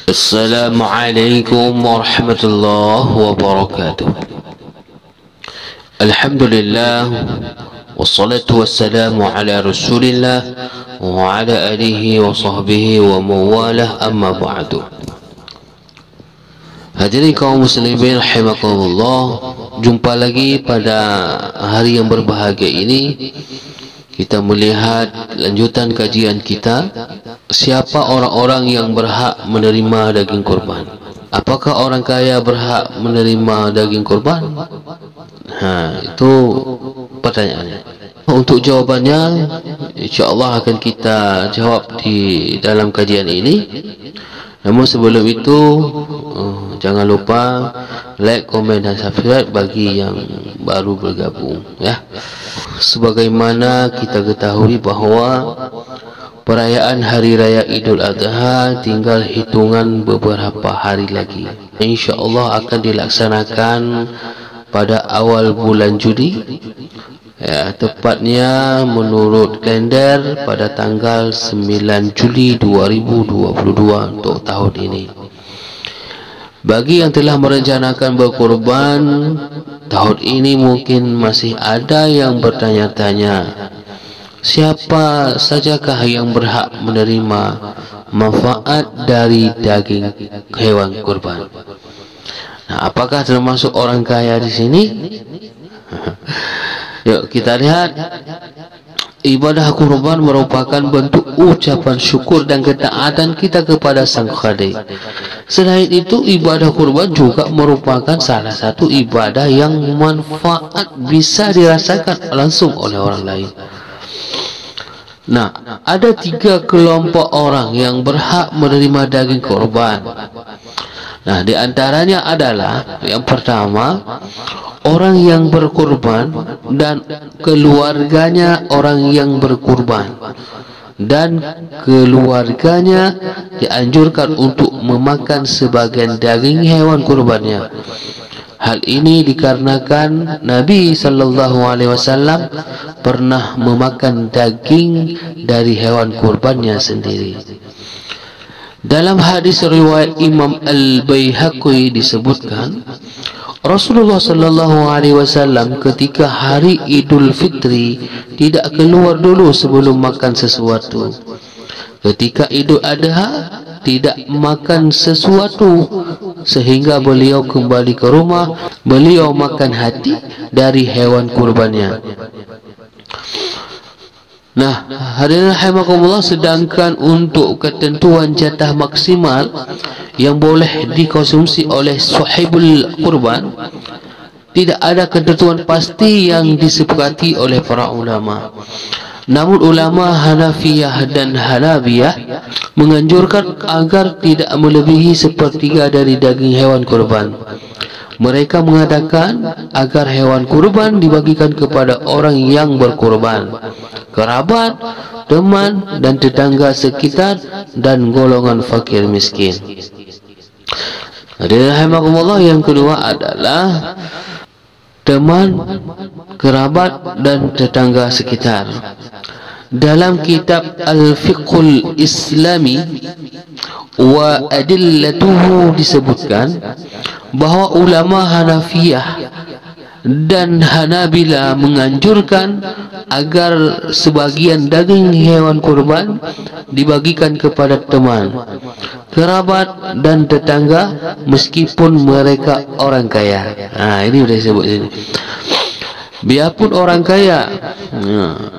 Assalamualaikum warahmatullahi wabarakatuh. Alhamdulillah, wassalatu wassalamu ala rasulillah wa ala alihi wa sahbihi wa mawalah, amma ba'du. Hadirin kaum muslimin rahimakumullah, jumpa lagi pada hari yang berbahagia ini. Kita melihat lanjutan kajian kita, siapa orang-orang yang berhak menerima daging kurban. Apakah orang kaya berhak menerima daging kurban? Itu pertanyaannya. Untuk jawabannya, insya-Allah akan kita jawab di dalam kajian ini. Namun sebelum itu, jangan lupa like, komen dan subscribe bagi yang baru bergabung, ya. Sebagaimana kita ketahui bahawa perayaan Hari Raya Idul Adha tinggal hitungan beberapa hari lagi. InsyaAllah akan dilaksanakan pada awal bulan Juli, ya, tepatnya menurut kalender pada tanggal 9 Juli 2022 untuk tahun ini. Bagi yang telah merencanakan berkorban tahun ini, mungkin masih ada yang bertanya-tanya, siapa sajakah yang berhak menerima manfaat dari daging hewan kurban? Nah, apakah termasuk orang kaya di sini? Yuk kita lihat. Ibadah kurban merupakan bentuk ucapan syukur dan ketaatan kita kepada Sang Khalik. Selain itu, ibadah kurban juga merupakan salah satu ibadah yang manfaat bisa dirasakan langsung oleh orang lain. Nah, ada 3 kelompok orang yang berhak menerima daging kurban. Nah, di antaranya adalah yang pertama, orang yang berkurban dan keluarganya orang yang berkurban, dan keluarganya dianjurkan untuk memakan sebagian daging hewan kurbannya. Hal ini dikarenakan Nabi SAW pernah memakan daging dari hewan kurbannya sendiri. Dalam hadis riwayat Imam Al-Baihaqi disebutkan, Rasulullah SAW ketika hari Idul Fitri tidak keluar dulu sebelum makan sesuatu. Ketika Idul Adha tidak makan sesuatu, sehingga beliau kembali ke rumah, beliau makan hati dari hewan kurbannya. Nah, hadirin rahimakumullah, sedangkan untuk ketentuan jatah maksimal yang boleh dikonsumsi oleh sahibul kurban, tidak ada ketentuan pasti yang disepakati oleh para ulama. Namun ulama Hanafiyah dan Hanabiyah menganjurkan agar tidak melebihi sepertiga dari daging hewan kurban. Mereka mengatakan agar hewan kurban dibagikan kepada orang yang berkurban, kerabat, teman dan tetangga sekitar, dan golongan fakir miskin. Rahimakumullah, yang kedua adalah teman, kerabat dan tetangga sekitar. Dalam kitab Al-Fiqhul Islami wa Adillatuhu disebutkan bahawa ulama Hanafiyah dan Hanabila menganjurkan agar sebagian daging hewan kurban dibagikan kepada teman, kerabat dan tetangga meskipun mereka orang kaya. Ini sudah disebut ini. Biarpun orang kaya,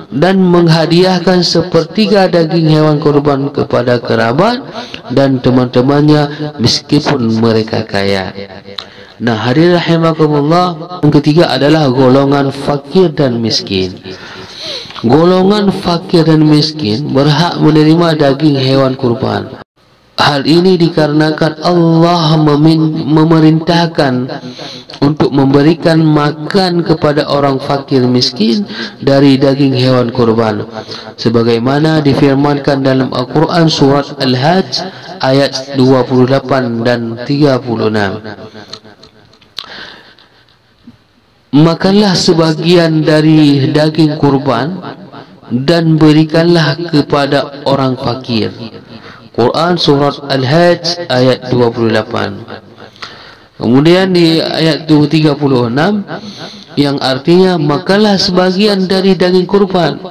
dan menghadiahkan sepertiga daging hewan kurban kepada kerabat dan teman-temannya meskipun mereka kaya. Nah, hadirin rahimakumullah, yang ketiga adalah golongan fakir dan miskin. Golongan fakir dan miskin berhak menerima daging hewan kurban. Hal ini dikarenakan Allah memerintahkan untuk memberikan makan kepada orang fakir miskin dari daging hewan kurban, sebagaimana difirmankan dalam Al-Quran surat Al-Hajj ayat 28 dan 36. Makanlah sebagian dari daging kurban dan berikanlah kepada orang fakir, Quran surat Al-Hajj ayat 28. Kemudian di ayat 36 yang artinya makalah sebagian dari daging kurban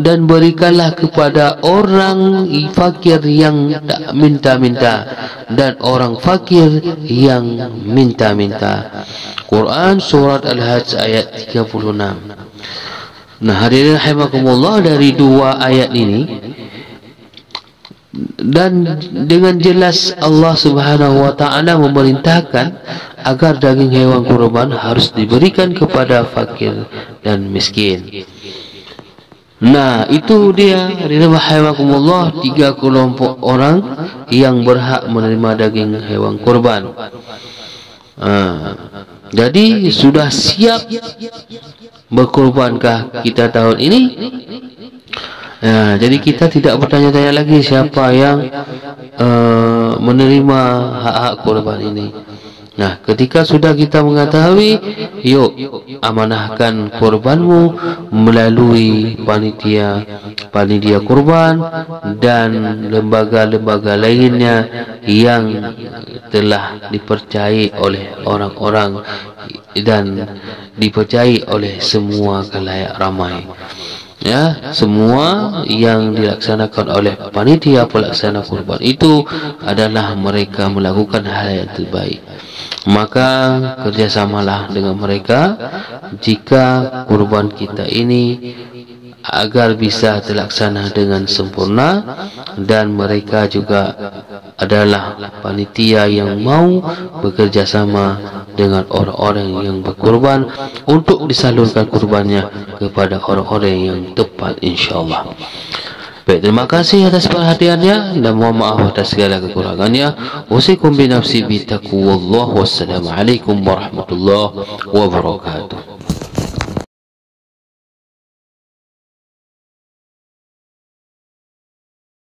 dan berikanlah kepada orang fakir yang tak minta-minta dan orang fakir yang minta-minta. Quran surat Al-Hajj ayat 36. Nah, hadirin rahimakumullah, dari dua ayat ini dan dengan jelas Allah Subhanahu wa taala memerintahkan agar daging hewan kurban harus diberikan kepada fakir dan miskin. Nah, itu dia rahimakumullah, 3 kelompok orang yang berhak menerima daging hewan kurban. Jadi sudah siap berkurbankah kita tahun ini? Jadi kita tidak bertanya-tanya lagi siapa yang menerima hak-hak kurban ini. Nah, ketika sudah kita mengetahui, yuk amanahkan kurbanmu melalui panitia kurban dan lembaga-lembaga lainnya yang telah dipercayai oleh orang-orang dan dipercayai oleh semua khalayak ramai. Ya, semua yang dilaksanakan oleh panitia pelaksana kurban itu adalah mereka melakukan hal yang terbaik. Maka kerjasamalah dengan mereka jika kurban kita ini agar bisa terlaksana dengan sempurna, dan mereka juga adalah panitia yang mau bekerja sama dengan orang-orang yang berkurban untuk disalurkan kurbannya kepada orang-orang yang tepat, insyaAllah. Baik, terima kasih atas perhatiannya dan mohon maaf atas segala kekurangannya. Usikum binafsi bitaqwallah. Wassalamualaikum warahmatullahi wabarakatuh.